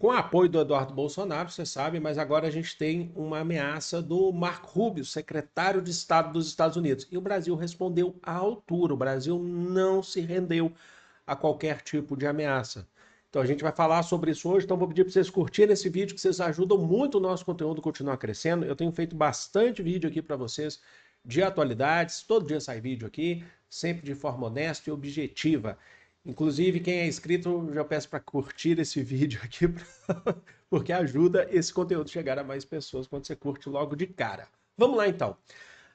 Com apoio do Eduardo Bolsonaro, você sabe, mas agora a gente tem uma ameaça do Marco Rubio, secretário de Estado dos Estados Unidos. E o Brasil respondeu à altura. O Brasil não se rendeu a qualquer tipo de ameaça. Então a gente vai falar sobre isso hoje. Então vou pedir para vocês curtirem esse vídeo, que vocês ajudam muito o nosso conteúdo a continuar crescendo. Eu tenho feito bastante vídeo aqui para vocês de atualidades. Todo dia sai vídeo aqui, sempre de forma honesta e objetiva. Inclusive, quem é inscrito, já peço para curtir esse vídeo aqui, porque ajuda esse conteúdo a chegar a mais pessoas quando você curte logo de cara. Vamos lá então.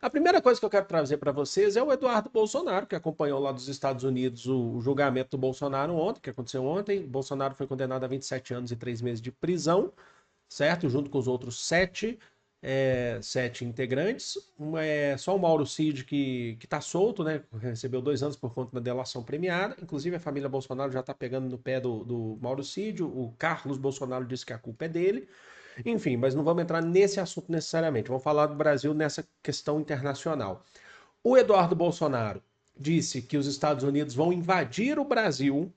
A primeira coisa que eu quero trazer para vocês é o Eduardo Bolsonaro, que acompanhou lá dos Estados Unidos o julgamento do Bolsonaro ontem, que aconteceu ontem. O Bolsonaro foi condenado a 27 anos e 3 meses de prisão, certo? Junto com os outros sete integrantes. Só o Mauro Cid que está solto, né? Recebeu 2 anos por conta da delação premiada. Inclusive, a família Bolsonaro já está pegando no pé do Mauro Cid. O Carlos Bolsonaro disse que a culpa é dele. Enfim, mas não vamos entrar nesse assunto necessariamente. Vamos falar do Brasil nessa questão internacional. O Eduardo Bolsonaro disse que os Estados Unidos vão invadir o Brasil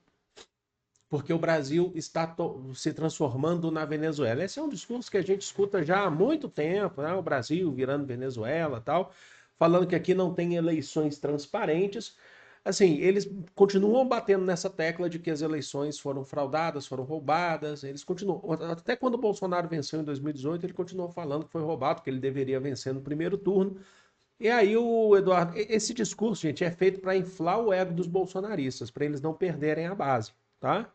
porque o Brasil está se transformando na Venezuela. Esse é um discurso que a gente escuta já há muito tempo, né? O Brasil virando Venezuela, tal, falando que aqui não tem eleições transparentes. Assim, eles continuam batendo nessa tecla de que as eleições foram fraudadas, foram roubadas. Eles continuam. Até quando o Bolsonaro venceu em 2018, ele continuou falando que foi roubado, que ele deveria vencer no primeiro turno. E aí o Eduardo, esse discurso, gente, é feito para inflar o ego dos bolsonaristas, para eles não perderem a base, tá?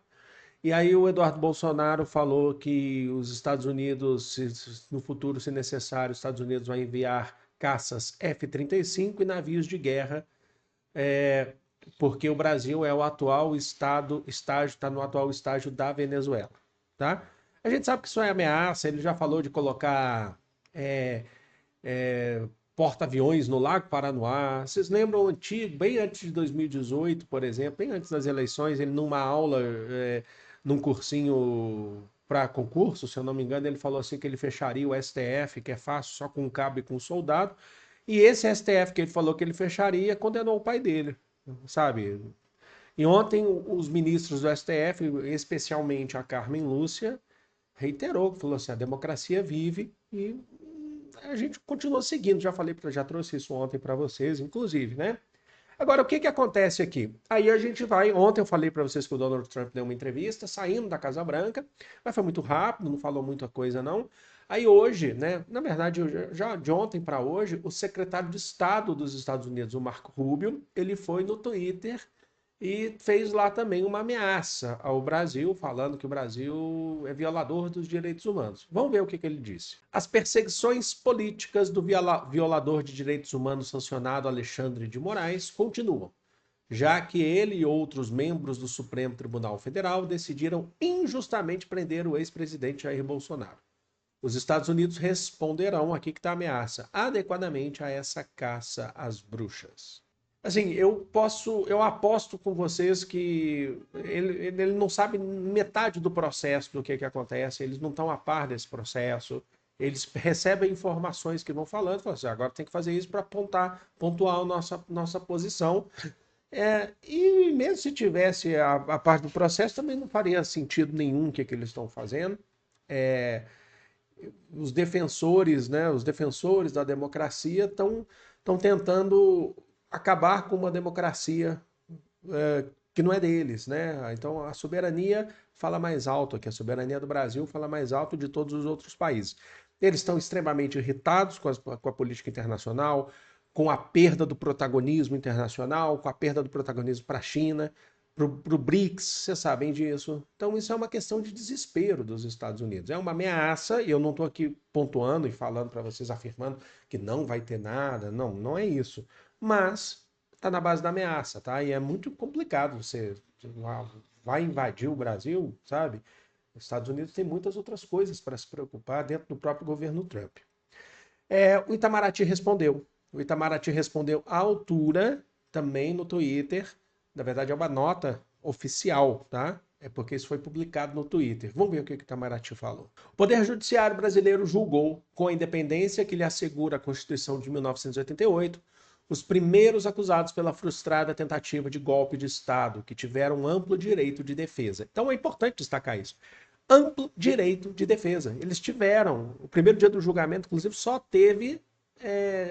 E aí o Eduardo Bolsonaro falou que os Estados Unidos, no futuro, se necessário, os Estados Unidos vai enviar caças F-35 e navios de guerra, porque o Brasil é o atual estágio, está no atual estágio da Venezuela, tá? A gente sabe que isso é ameaça, ele já falou de colocar é, é, porta-aviões no Lago Paranoá. Vocês lembram antigo, bem antes de 2018, por exemplo, bem antes das eleições, ele numa aula, num cursinho para concurso, se eu não me engano, ele falou assim que ele fecharia o STF, que é fácil, só com um cabo e com um soldado. E esse STF que ele falou que ele fecharia condenou o pai dele, sabe? E ontem os ministros do STF, especialmente a Carmen Lúcia, reiterou, falou assim, a democracia vive e a gente continua seguindo. Já falei, já trouxe isso ontem para vocês, inclusive, né? Agora, o que que acontece aqui? Aí a gente vai. Ontem eu falei para vocês que o Donald Trump deu uma entrevista saindo da Casa Branca, mas foi muito rápido, não falou muita coisa, não. Aí hoje, né? Na verdade, já de ontem para hoje, o secretário de Estado dos Estados Unidos, o Marco Rubio, ele foi no Twitter e fez lá também uma ameaça ao Brasil, falando que o Brasil é violador dos direitos humanos. Vamos ver o que ele disse. As perseguições políticas do violador de direitos humanos sancionado Alexandre de Moraes continuam, já que ele e outros membros do Supremo Tribunal Federal decidiram injustamente prender o ex-presidente Jair Bolsonaro. Os Estados Unidos responderão, aqui que está a ameaça, adequadamente a essa caça às bruxas. Assim, eu aposto com vocês que ele não sabe metade do processo do que acontece, eles não estão a par desse processo, eles recebem informações que vão falando, falam assim, agora tem que fazer isso para pontuar a nossa posição. E mesmo se tivesse a parte do processo, também não faria sentido nenhum o que eles estão fazendo. É, os defensores, né, os defensores da democracia estão tentando acabar com uma democracia que não é deles, né? Então a soberania fala mais alto aqui, a soberania do Brasil fala mais alto de todos os outros países. Eles estão extremamente irritados com a política internacional, com a perda do protagonismo internacional, com a perda do protagonismo para a China, para o BRICS, vocês sabem disso. Então isso é uma questão de desespero dos Estados Unidos. É uma ameaça, e eu não estou aqui pontuando e falando para vocês, afirmando que não vai ter nada, não, não é isso. Mas está na base da ameaça, tá? E é muito complicado você vai invadir o Brasil, sabe? Os Estados Unidos tem muitas outras coisas para se preocupar dentro do próprio governo Trump. O Itamaraty respondeu. O Itamaraty respondeu à altura também no Twitter. Na verdade, é uma nota oficial, tá? É porque isso foi publicado no Twitter. Vamos ver o que o Itamaraty falou. O Poder Judiciário brasileiro julgou, com a independência que lhe assegura a Constituição de 1988, os primeiros acusados pela frustrada tentativa de golpe de Estado, que tiveram amplo direito de defesa. Então é importante destacar isso. amplo direito de defesa. Eles tiveram. O primeiro dia do julgamento, inclusive, só teve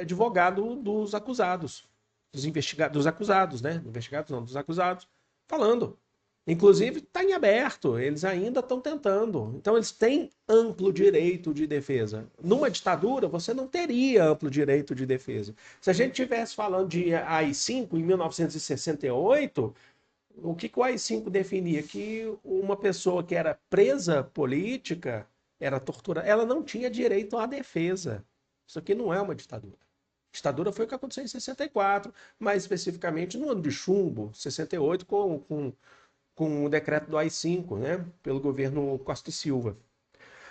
advogado dos acusados, dos investigados, dos acusados, né? Investigados não, dos acusados, falando. Inclusive, está em aberto, eles ainda estão tentando. Então, eles têm amplo direito de defesa. Numa ditadura, você não teria amplo direito de defesa. Se a gente estivesse falando de AI-5 em 1968, o que o AI-5 definia? Que uma pessoa que era presa política, era torturada, ela não tinha direito à defesa. Isso aqui não é uma ditadura. Ditadura foi o que aconteceu em 64, mais especificamente no ano de chumbo, 68, com o decreto do AI-5, né, pelo governo Costa e Silva.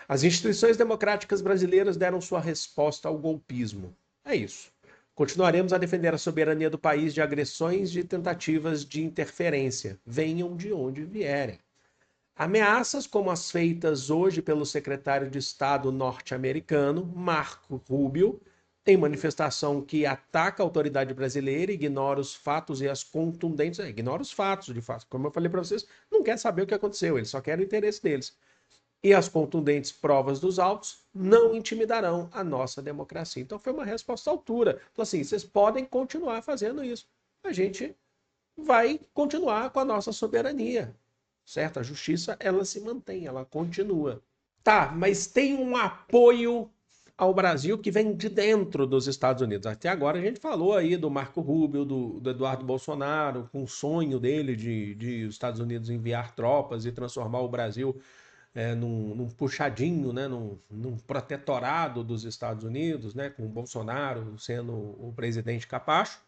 As instituições democráticas brasileiras deram sua resposta ao golpismo. É isso. Continuaremos a defender a soberania do país de agressões e de tentativas de interferência, venham de onde vierem. Ameaças como as feitas hoje pelo secretário de Estado norte-americano, Marco Rubio, em manifestação que ataca a autoridade brasileira, ignora os fatos e as contundentes. Ignora os fatos, de fato. Como eu falei para vocês, não quer saber o que aconteceu, eles só querem o interesse deles. E as contundentes provas dos autos não intimidarão a nossa democracia. Então foi uma resposta à altura. Falou assim, vocês podem continuar fazendo isso. A gente vai continuar com a nossa soberania, certo? A justiça, ela se mantém, ela continua. Tá, mas tem um apoio ao Brasil que vem de dentro dos Estados Unidos. Até agora a gente falou aí do Marco Rubio, do Eduardo Bolsonaro, com o sonho dele de os Estados Unidos enviar tropas e transformar o Brasil num puxadinho, né, num protetorado dos Estados Unidos, né, com o Bolsonaro sendo o presidente capacho.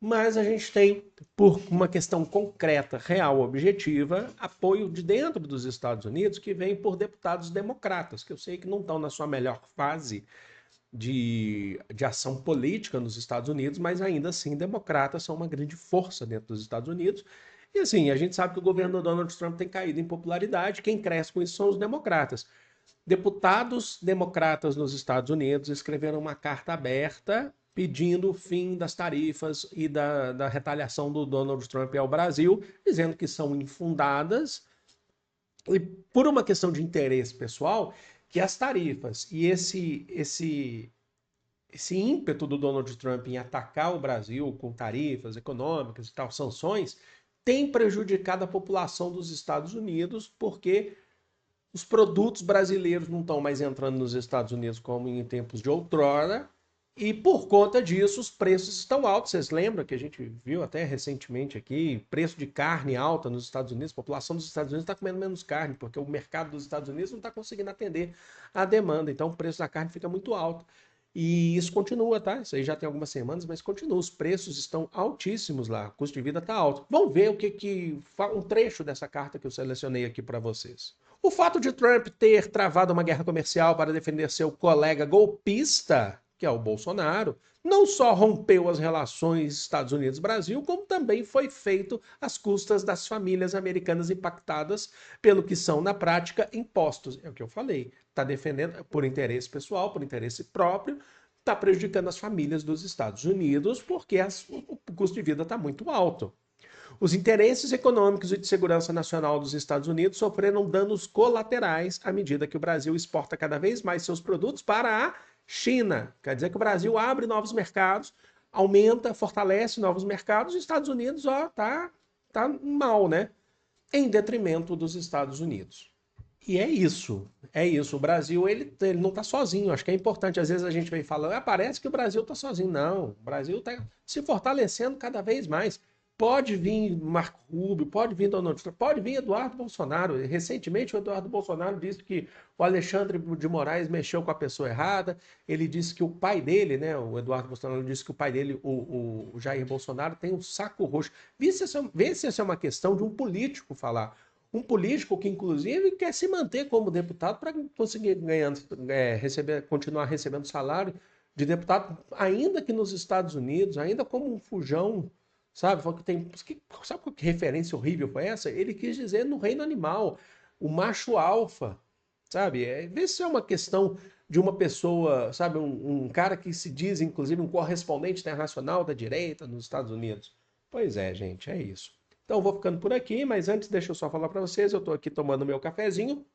Mas a gente tem, por uma questão concreta, real, objetiva, apoio de dentro dos Estados Unidos que vem por deputados democratas, que eu sei que não estão na sua melhor fase de ação política nos Estados Unidos, mas ainda assim democratas são uma grande força dentro dos Estados Unidos. E assim, a gente sabe que o governo do Donald Trump tem caído em popularidade, quem cresce com isso são os democratas. Deputados democratas nos Estados Unidos escreveram uma carta aberta pedindo o fim das tarifas e da retaliação do Donald Trump ao Brasil, dizendo que são infundadas e por uma questão de interesse pessoal, que as tarifas e esse ímpeto do Donald Trump em atacar o Brasil com tarifas econômicas e tal, sanções, tem prejudicado a população dos Estados Unidos, porque os produtos brasileiros não estão mais entrando nos Estados Unidos como em tempos de outrora, e por conta disso os preços estão altos. Vocês lembram que a gente viu até recentemente aqui, preço de carne alta nos Estados Unidos, a população dos Estados Unidos está comendo menos carne, porque o mercado dos Estados Unidos não está conseguindo atender a demanda, então o preço da carne fica muito alto. E isso continua, tá? Isso aí já tem algumas semanas, mas continua. Os preços estão altíssimos lá, o custo de vida está alto. Vamos ver um trecho dessa carta que eu selecionei aqui para vocês. O fato de Trump ter travado uma guerra comercial para defender seu colega golpista, que é o Bolsonaro, não só rompeu as relações Estados Unidos-Brasil, como também foi feito às custas das famílias americanas impactadas pelo que são, na prática, impostos. É o que eu falei. Está defendendo por interesse pessoal, por interesse próprio, está prejudicando as famílias dos Estados Unidos, porque o custo de vida está muito alto. Os interesses econômicos e de segurança nacional dos Estados Unidos sofreram danos colaterais à medida que o Brasil exporta cada vez mais seus produtos para a China. Quer dizer que o Brasil abre novos mercados, aumenta, fortalece novos mercados, e os Estados Unidos tá mal, né? Em detrimento dos Estados Unidos. E é isso, é isso. O Brasil, ele não está sozinho. Acho que é importante. Às vezes a gente vem falando, parece que o Brasil está sozinho. Não, o Brasil está se fortalecendo cada vez mais. Pode vir Marco Rubio, pode vir Donald Trump, pode vir Eduardo Bolsonaro. Recentemente, o Eduardo Bolsonaro disse que o Alexandre de Moraes mexeu com a pessoa errada. Ele disse que o pai dele, né, o Eduardo Bolsonaro disse que o pai dele, o Jair Bolsonaro, tem um saco roxo. Vê se essa é uma questão de um político falar. Um político que, inclusive, quer se manter como deputado para conseguir continuar recebendo salário de deputado, ainda que nos Estados Unidos, ainda como um fujão, sabe? Sabe que referência horrível foi essa? Ele quis dizer no reino animal, o macho alfa, sabe? Vê se é uma questão de uma pessoa, sabe? Um cara que se diz, inclusive, um correspondente internacional da direita nos Estados Unidos. Pois é, gente, é isso. Então, vou ficando por aqui, mas antes deixa eu só falar para vocês, eu estou aqui tomando meu cafezinho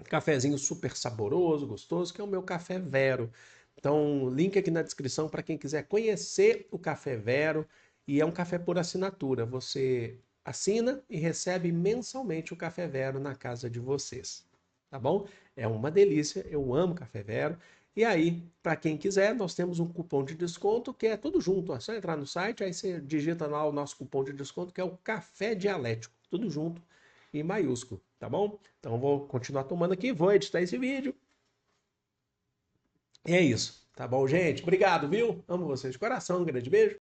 cafezinho super saboroso, gostoso, que é o meu Café Vero. Então, link aqui na descrição para quem quiser conhecer o Café Vero. E é um café por assinatura. Você assina e recebe mensalmente o Café Vero na casa de vocês. Tá bom? É uma delícia. Eu amo Café Vero. E aí, para quem quiser, nós temos um cupom de desconto que é tudo junto. É só entrar no site, aí você digita lá o nosso cupom de desconto, que é o Café Dialético. Tudo junto em maiúsculo, tá bom? Então eu vou continuar tomando aqui, vou editar esse vídeo. E é isso, tá bom, gente? Obrigado, viu? Amo vocês de coração, um grande beijo.